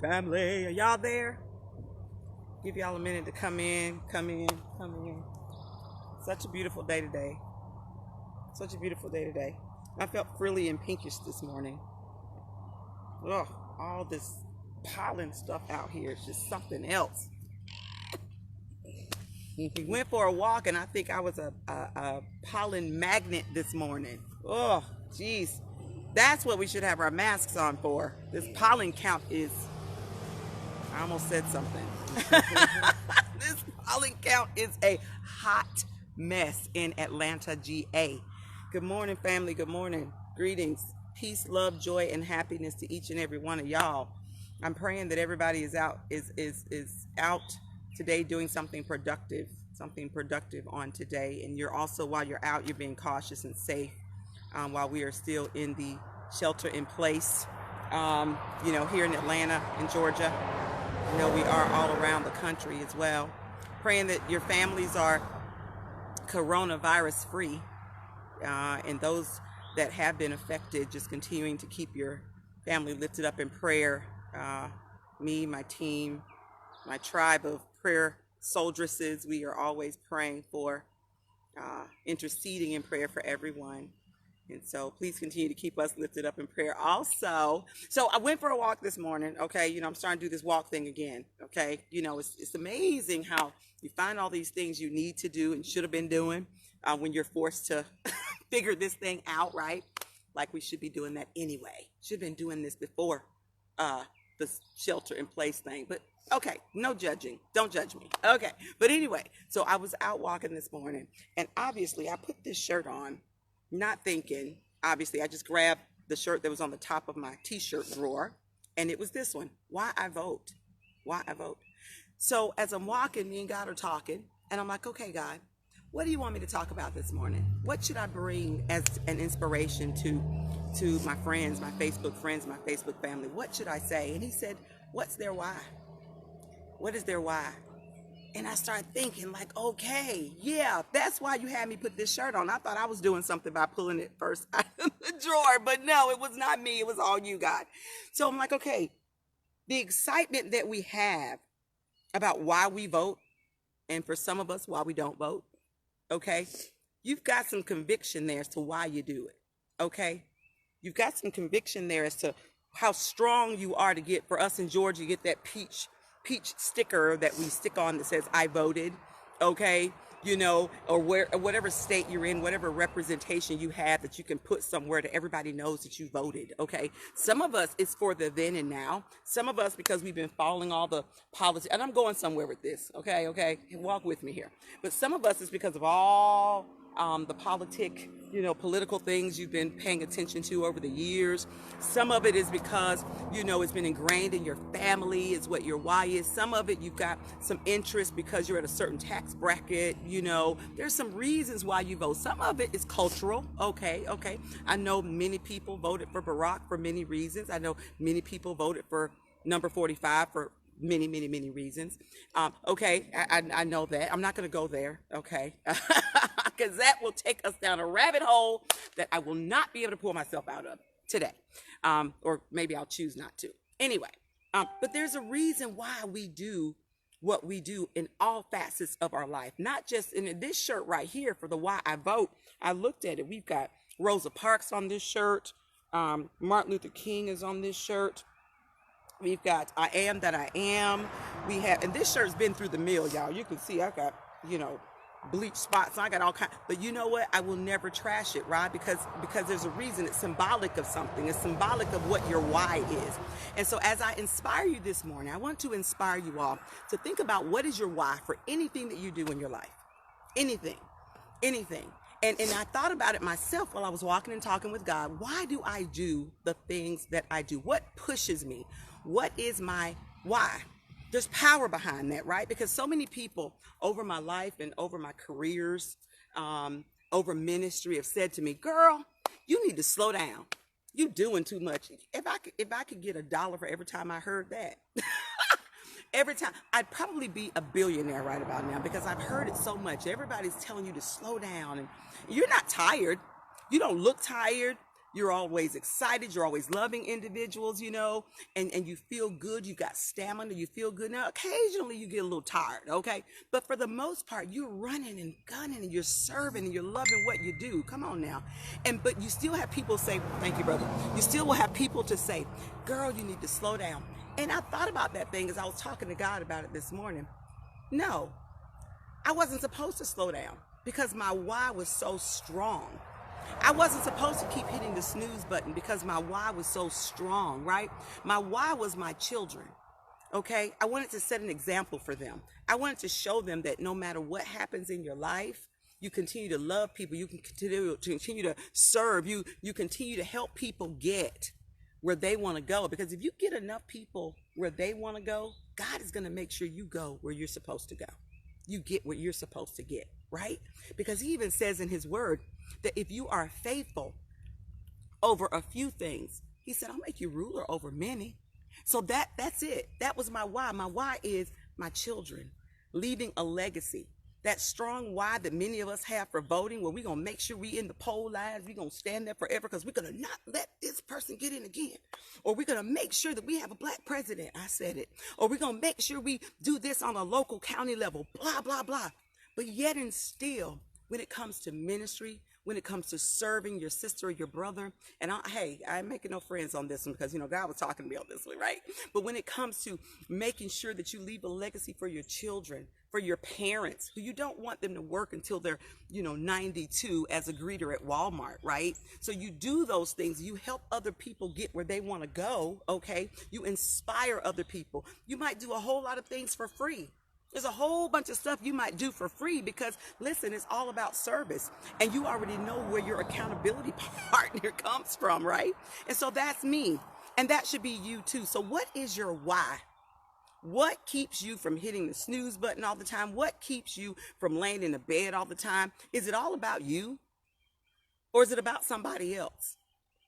family. Are y'all there? Give y'all a minute to come in. Such a beautiful day today. I felt frilly and pinkish this morning. Ugh, all this pollen stuff out here is just something else. We went for a walk, and I think I was a pollen magnet this morning. Oh, geez. That's what we should have our masks on for. This pollen count is... I almost said something. This pollen count is a hot mess in Atlanta, GA. Good morning, family. Good morning. Greetings. Peace, love, joy, and happiness to each and every one of y'all. I'm praying that everybody is out today doing something productive on today. And you're also, while you're out, you're being cautious and safe while we are still in the shelter in place. Here in Atlanta, in Georgia. We are all around the country as well. Praying that your families are coronavirus free, and those that have been affected, just continuing to keep your family lifted up in prayer. Me, my team, my tribe of prayer soldieresses, we are always praying for, interceding in prayer for everyone. And so please continue to keep us lifted up in prayer also. So I went for a walk this morning. Okay. I'm starting to do this walk thing again. Okay. It's amazing how you find all these things you need to do and should have been doing when you're forced to figure this thing out, right? Like we should be doing that anyway. Should have been doing this before the shelter in place thing. But okay, no judging. Don't judge me. Okay. But anyway, so I was out walking this morning, and obviously I put this shirt on. Not thinking, obviously, I just grabbed the shirt that was on the top of my t-shirt drawer, and it was this one, Why I Vote. So as I'm walking, me and God are talking, and I'm like, okay, God, what do you want me to talk about this morning? What should I bring as an inspiration to my friends, my Facebook friends, my Facebook family? What should I say? And he said, what's their why? What is their why? And I started thinking, like, okay, yeah, that's why you had me put this shirt on. I thought I was doing something by pulling it first out of the drawer, but no, it was not me. It was all you, God. So I'm like, okay, the excitement that we have about why we vote, and for some of us, why we don't vote, okay, you've got some conviction there as to why you do it, okay? You've got some conviction there as to how strong you are to get, for us in Georgia, you get that peach sticker that we stick on that says I voted, okay, or whatever state you're in, whatever representation you have that you can put somewhere that everybody knows that you voted, okay? Some of us, it's for the then and now. Some of us, because we've been following all the politics, and I'm going somewhere with this, okay, walk with me here. But some of us, it's because of all the political things you've been paying attention to over the years. Some of it is because, it's been ingrained in your family, is what your why is. Some of it, you've got some interest because you're at a certain tax bracket, There's some reasons why you vote. Some of it is cultural, okay. I know many people voted for Barack for many reasons. I know many people voted for number 45 for many, many, many reasons. Okay, I know that. I'm not going to go there, okay? Because that will take us down a rabbit hole that I will not be able to pull myself out of today. Or maybe I'll choose not to. Anyway, but there's a reason why we do what we do in all facets of our life. Not just in this shirt right here for the Why I Vote. I looked at it. We've got Rosa Parks on this shirt. Martin Luther King is on this shirt. We've got I Am That I Am. We have, and this shirt's been through the mill, y'all. You can see I got, bleach spots. I got all kinds, but you know what? I will never trash it, right? Because there's a reason. It's symbolic of something. It's symbolic of what your why is. And so as I inspire you this morning, I want to inspire you all to think about what is your why for anything that you do in your life. Anything. And I thought about it myself while I was walking and talking with God. Why do I do the things that I do? What pushes me? What is my why? There's power behind that, right? Because so many people over my life and over my careers, over ministry have said to me, girl, you need to slow down. You doing too much. If I could get $1 for every time I heard that, every time, I'd probably be a billionaire right about now, because I've heard it so much. Everybody's telling you to slow down, and you're not tired. You don't look tired. You're always excited. You're always loving individuals, you know, and you feel good. You got stamina. You feel good. Now, occasionally you get a little tired, okay? But for the most part, you're running and gunning and you're serving and you're loving what you do. Come on now. But you still have people say, thank you, brother. You still will have people to say, girl, you need to slow down. And I thought about that thing as I was talking to God about it this morning. No, I wasn't supposed to slow down because my why was so strong. I wasn't supposed to keep hitting the snooze button because my why was so strong, right? My why was my children, okay? I wanted to set an example for them. I wanted to show them that no matter what happens in your life, you continue to love people. You can continue to serve. You continue to help people get where they want to go. Because if you get enough people where they want to go, God is going to make sure you go where you're supposed to go. You get what you're supposed to get, right? Because he even says in his word that if you are faithful over a few things, he said, I'll make you ruler over many. So that's it. That was my why. My why is my children, leaving a legacy. That strong why that many of us have for voting, where we're going to make sure we in the poll lines, we're going to stand there forever because we're going to not let this person get in again. Or we're going to make sure that we have a black president. I said it. Or we're going to make sure we do this on a local county level, blah, blah, blah. But yet and still, when it comes to ministry, when it comes to serving your sister or your brother, and I'm making no friends on this one because, you know, God was talking to me on this one, right? But when it comes to making sure that you leave a legacy for your children, for your parents, who you don't want them to work until they're, 92 as a greeter at Walmart, right? So you do those things. You help other people get where they want to go, okay? You inspire other people. You might do a whole lot of things for free. There's a whole bunch of stuff you might do for free because, listen, it's all about service. And you already know where your accountability partner comes from, right? And so that's me. And that should be you too. So what is your why? What keeps you from hitting the snooze button all the time? What keeps you from laying in the bed all the time? Is it all about you? Or is it about somebody else?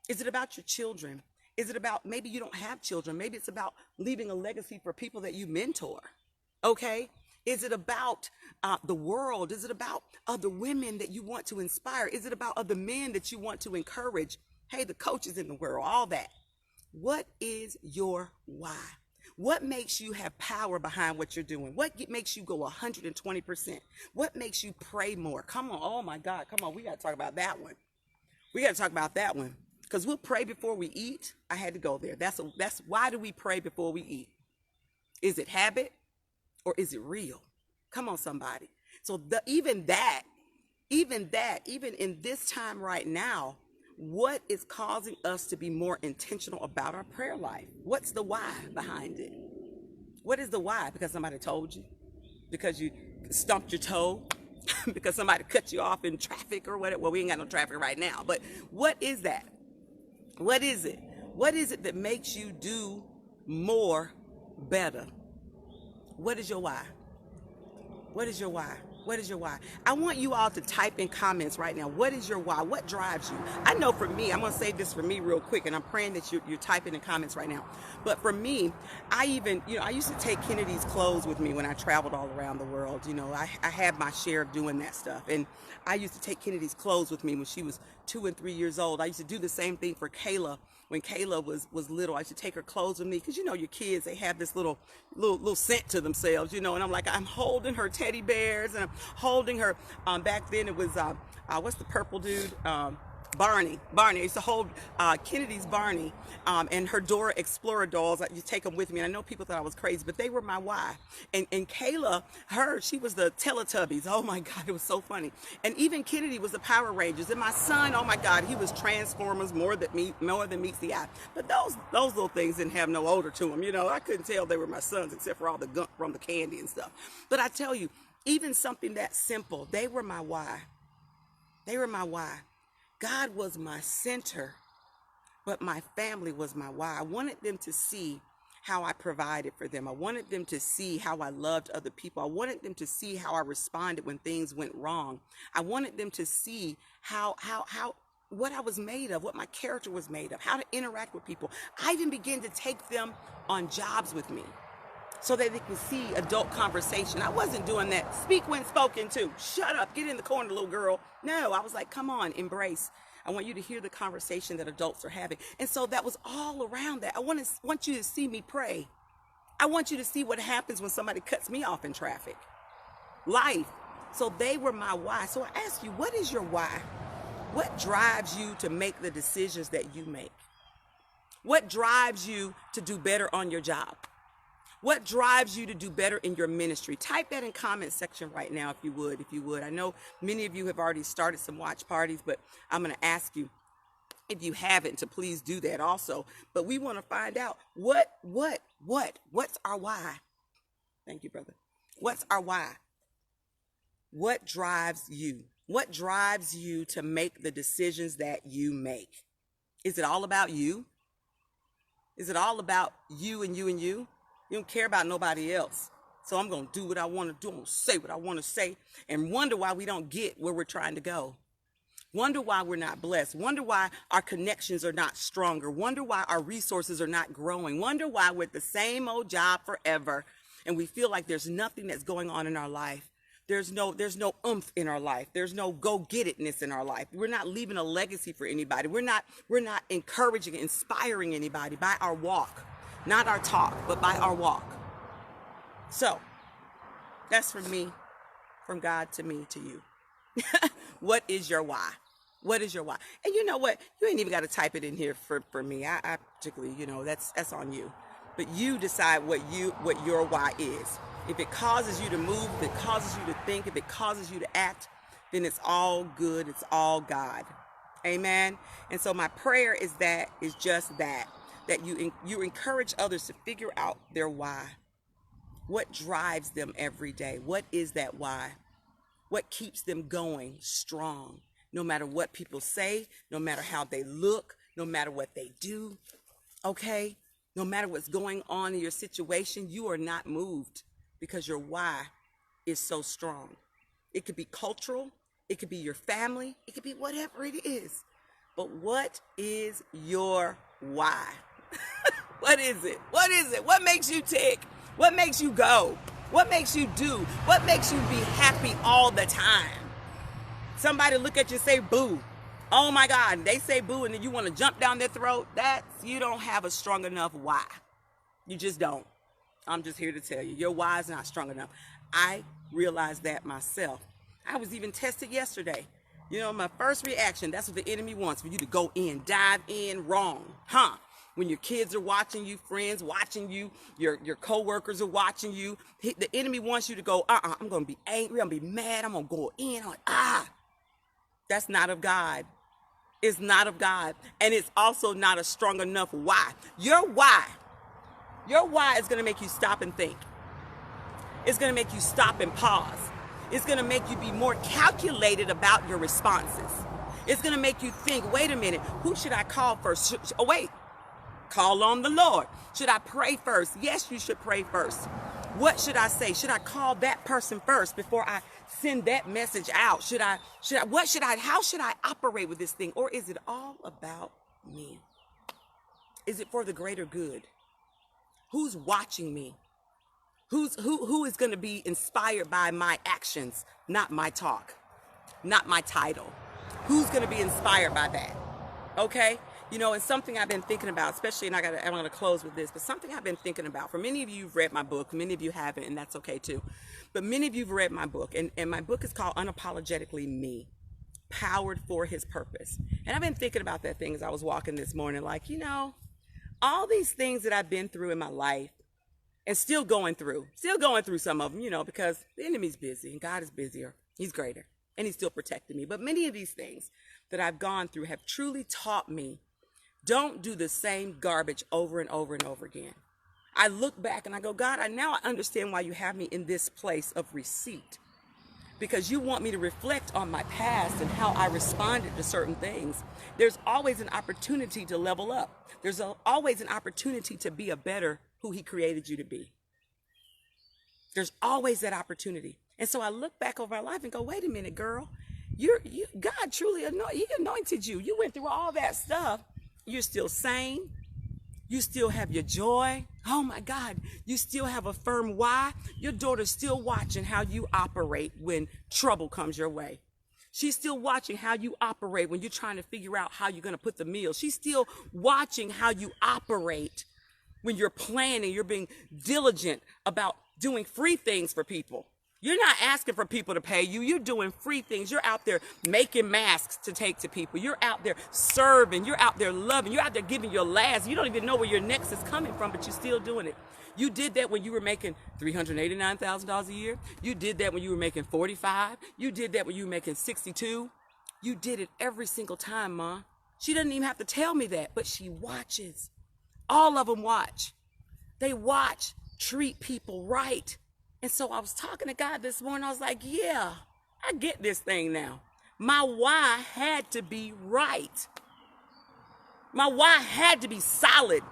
Is it about your children? Is it about, maybe you don't have children. Maybe it's about leaving a legacy for people that you mentor. Okay? Is it about the world? Is it about other women that you want to inspire? Is it about other men that you want to encourage? Hey, the coaches in the world, all that. What is your why? What makes you have power behind what you're doing? What makes you go 120%? What makes you pray more? Come on. Oh my God. Come on. We got to talk about that one. We got to talk about that one. Because we'll pray before we eat. I had to go there. That's why do we pray before we eat? Is it habit? Or is it real? Come on, somebody. So even in this time right now, what is causing us to be more intentional about our prayer life? What's the why behind it? What is the why? Because somebody told you? Because you stumped your toe? Because somebody cut you off in traffic or whatever? Well, we ain't got no traffic right now, but what is that? What is it? What is it that makes you do more better? What is your why? What is your why? What is your why? I want you all to type in comments right now. What is your why? What drives you? I know for me, I'm going to say this for me real quick, and I'm praying that you're typing in comments right now. But for me, I used to take Kennedy's clothes with me when I traveled all around the world. I had my share of doing that stuff. And I used to take Kennedy's clothes with me when she was 2 and 3 years old. I used to do the same thing for Kayla. When Kayla was little, I used to take her clothes with me because, your kids, they have this little scent to themselves, and I'm like, I'm holding her teddy bears and I'm holding her. Back then it was, what's the purple dude? Barney. I used to hold Kennedy's Barney and her Dora Explorer dolls. I used to take them with me. And I know people thought I was crazy, but they were my why. And Kayla, she was the Teletubbies. Oh my God, it was so funny. And even Kennedy was the Power Rangers. And my son, oh my God, he was Transformers more than meets the eye. But those little things didn't have no odor to them. I couldn't tell they were my sons except for all the gunk from the candy and stuff. But I tell you, even something that simple, they were my why. They were my why. God was my center, but my family was my why. I wanted them to see how I provided for them. I wanted them to see how I loved other people. I wanted them to see how I responded when things went wrong. I wanted them to see how what I was made of, what my character was made of, how to interact with people. I even began to take them on jobs with me so that they could see adult conversation. I wasn't doing that. Speak when spoken to. Shut up. Get in the corner, little girl. No, I was like, come on, embrace. I want you to hear the conversation that adults are having. And so that was all around that. I want you to see me pray. I want you to see what happens when somebody cuts me off in traffic. Life. So they were my why. So I ask you, what is your why? What drives you to make the decisions that you make? What drives you to do better on your job? What drives you to do better in your ministry? Type that in comment section right now if you would. I know many of you have already started some watch parties, but I'm going to ask you, if you haven't, to please do that also. But we want to find out what's our why? Thank you, brother. What's our why? What drives you? What drives you to make the decisions that you make? Is it all about you? Is it all about you and you and you? You don't care about nobody else. So I'm going to do what I want to do. I'm going to say what I want to say and wonder why we don't get where we're trying to go. Wonder why we're not blessed. Wonder why our connections are not stronger. Wonder why our resources are not growing. Wonder why we're at the same old job forever and we feel like there's nothing that's going on in our life. There's no oomph in our life. There's no go-get-itness in our life. We're not leaving a legacy for anybody. We're not encouraging, inspiring anybody by our walk. Not our talk, but by our walk. So, that's from me, from God to me, to you. What is your why? What is your why? And you know what? You ain't even got to type it in here for me. I particularly, that's on you. But you decide what your why is. If it causes you to move, if it causes you to think, if it causes you to act, then it's all good. It's all God. Amen. And so my prayer is just that you encourage others to figure out their why. What drives them every day? What is that why? What keeps them going strong? No matter what people say, no matter how they look, no matter what they do, okay? No matter what's going on in your situation, you are not moved because your why is so strong. It could be cultural, it could be your family, it could be whatever it is. But what is your why? What is it? What is it? What makes you tick? What makes you go? What makes you do? What makes you be happy all the time? Somebody look at you and say boo. Oh my God, they say boo and then you want to jump down their throat. You don't have a strong enough why. You just don't. I'm just here to tell you, your why is not strong enough. I realized that myself. I was even tested yesterday. My first reaction, that's what the enemy wants, for you to go in, dive in wrong. When your kids are watching you, friends watching you, your co-workers are watching you, the enemy wants you to go, I'm going to be angry, I'm going to be mad, I'm going to go in. I'm like, that's not of God. It's not of God. And it's also not a strong enough why. Your why is going to make you stop and think. It's going to make you stop and pause. It's going to make you be more calculated about your responses. It's going to make you think, wait a minute, who should I call first? Wait. Call on the Lord. Should I pray first? Yes, you should pray first. What should I say? Should I call that person first before I send that message out? How should I operate with this thing? Or is it all about me? Is it for the greater good? Who's watching me? Who is going to be inspired by my actions, not my talk, not my title? Who's going to be inspired by that? Okay? And something I've been thinking about, especially, and I'm going to close with this, but something I've been thinking about, for many of you who've read my book, many of you haven't, and that's okay too, but many of you have read my book, and my book is called Unapologetically Me, Powered for His Purpose. And I've been thinking about that thing as I was walking this morning, like, all these things that I've been through in my life, and still going through some of them, because the enemy's busy, and God is busier, He's greater, and He's still protecting me. But many of these things that I've gone through have truly taught me, don't do the same garbage over and over and over again. I look back and I go, God, I understand why you have me in this place of receipt. Because you want me to reflect on my past and how I responded to certain things. There's always an opportunity to level up. There's always an opportunity to be a better who He created you to be. There's always that opportunity. And so I look back over my life and go, wait a minute, girl. God truly anointed you. You went through all that stuff. You're still sane. You still have your joy. Oh my God, you still have a firm why. Your daughter's still watching how you operate when trouble comes your way. She's still watching how you operate when you're trying to figure out how you're going to put the meal. She's still watching how you operate when you're planning, you're being diligent about doing free things for people. You're not asking for people to pay you. You're doing free things. You're out there making masks to take to people. You're out there serving. You're out there loving. You're out there giving your last. You don't even know where your next is coming from, but you're still doing it. You did that when you were making $389,000 a year. You did that when you were making 45. You did that when you were making 62. You did it every single time, Ma. She doesn't even have to tell me that, but she watches. All of them watch. They watch, treat people right. And so I was talking to God this morning. I was like, yeah, I get this thing now. My why had to be right. My why had to be solid.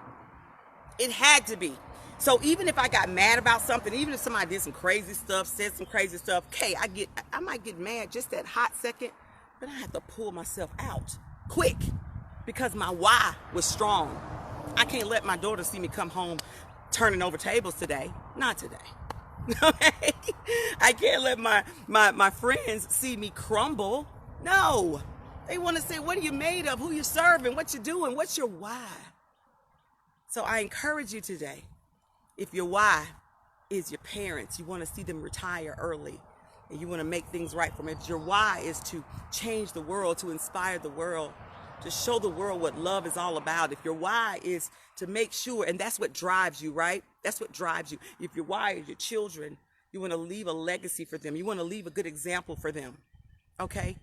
It had to be. So even if I got mad about something, even if somebody did some crazy stuff, said some crazy stuff, okay, I might get mad just that hot second, but I have to pull myself out quick because my why was strong. I can't let my daughter see me come home turning over tables today. Not today. Okay? I can't let my friends see me crumble. No. They want to say, what are you made of? Who you serving? What you doing? What's your why? So I encourage you today, if your why is your parents, you want to see them retire early, and you want to make things right for them. If your why is to change the world, to inspire the world, to show the world what love is all about. If your why is to make sure, and that's what drives you, right? That's what drives you. If your why is your children, you want to leave a legacy for them. You want to leave a good example for them, okay?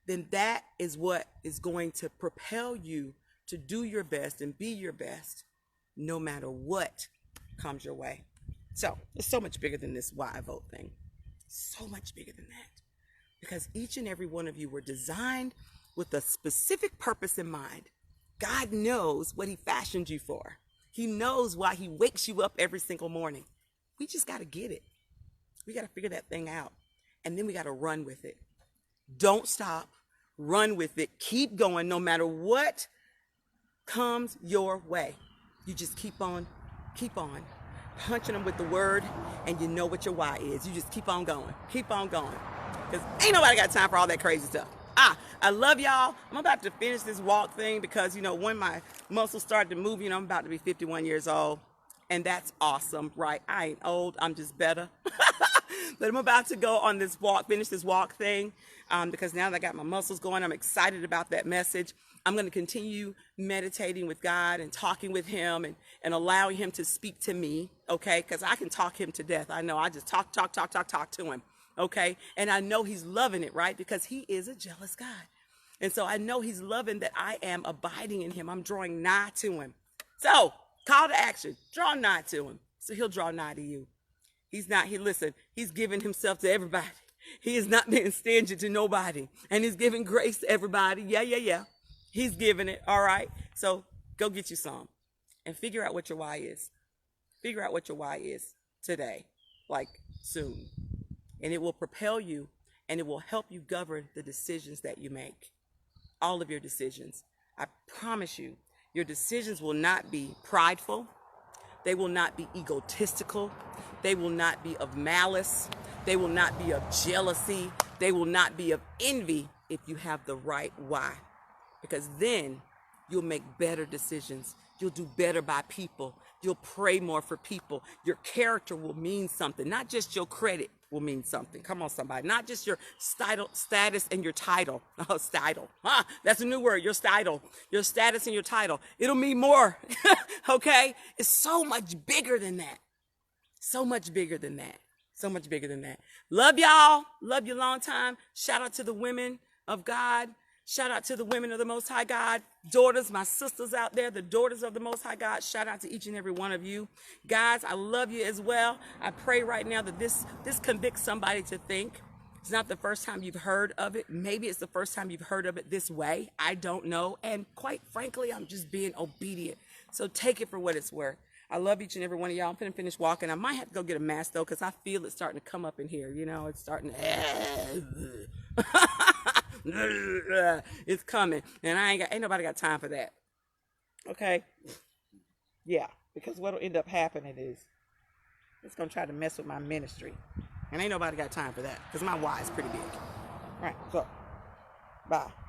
Then that is what is going to propel you to do your best and be your best no matter what comes your way. So it's so much bigger than this why vote thing. So much bigger than that. Because each and every one of you were designed with a specific purpose in mind. God knows what he fashioned you for. He knows why he wakes you up every single morning. We just got to get it. We got to figure that thing out. And then we got to run with it. Don't stop. Run with it. Keep going no matter what comes your way. You just keep on punching them with the word, and you know what your why is. You just keep on going. Keep on going. Because ain't nobody got time for all that crazy stuff. I love y'all. I'm about to finish this walk thing because, when my muscles start to move, I'm about to be 51 years old. And that's awesome, right? I ain't old. I'm just better. But I'm about to go on this walk, finish this walk thing, because now that I got my muscles going, I'm excited about that message. I'm going to continue meditating with God and talking with him and allowing him to speak to me, okay? Because I can talk him to death. I know. I just talk to him. Okay, and I know he's loving it, right? Because he is a jealous God. And so I know he's loving that I am abiding in him. I'm drawing nigh to him. So, call to action. Draw nigh to him. So he'll draw nigh to you. Listen, he's giving himself to everybody. He is not being stingy to nobody. And he's giving grace to everybody. Yeah. He's giving it, all right? So, go get you some. And figure out what your why is. Figure out what your why is today. Like, soon. And it will propel you, and it will help you govern the decisions that you make. All of your decisions. I promise you, your decisions will not be prideful. They will not be egotistical. They will not be of malice. They will not be of jealousy. They will not be of envy if you have the right why. Because then you'll make better decisions. You'll do better by people. You'll pray more for people. Your character will mean something. Not just your credit will mean something. Come on, somebody. Not just your status and your title. Oh, title. That's a new word. Your title. Your status and your title. It'll mean more. Okay? It's so much bigger than that. So much bigger than that. So much bigger than that. Love y'all. Love you long time. Shout out to the women of God. Shout out to the women of the Most High God, daughters, my sisters out there, the daughters of the Most High God. Shout out to each and every one of you. Guys, I love you as well. I pray right now that this convicts somebody to think. It's not the first time you've heard of it. Maybe it's the first time you've heard of it this way. I don't know. And quite frankly, I'm just being obedient. So take it for what it's worth. I love each and every one of y'all. I'm going to finish walking. I might have to go get a mask, though, because I feel it starting to come up in here. It's starting to... It's coming, and ain't nobody got time for that. Okay, yeah, because what'll end up happening is it's gonna try to mess with my ministry, and ain't nobody got time for that because my why is pretty big. All right, so Bye.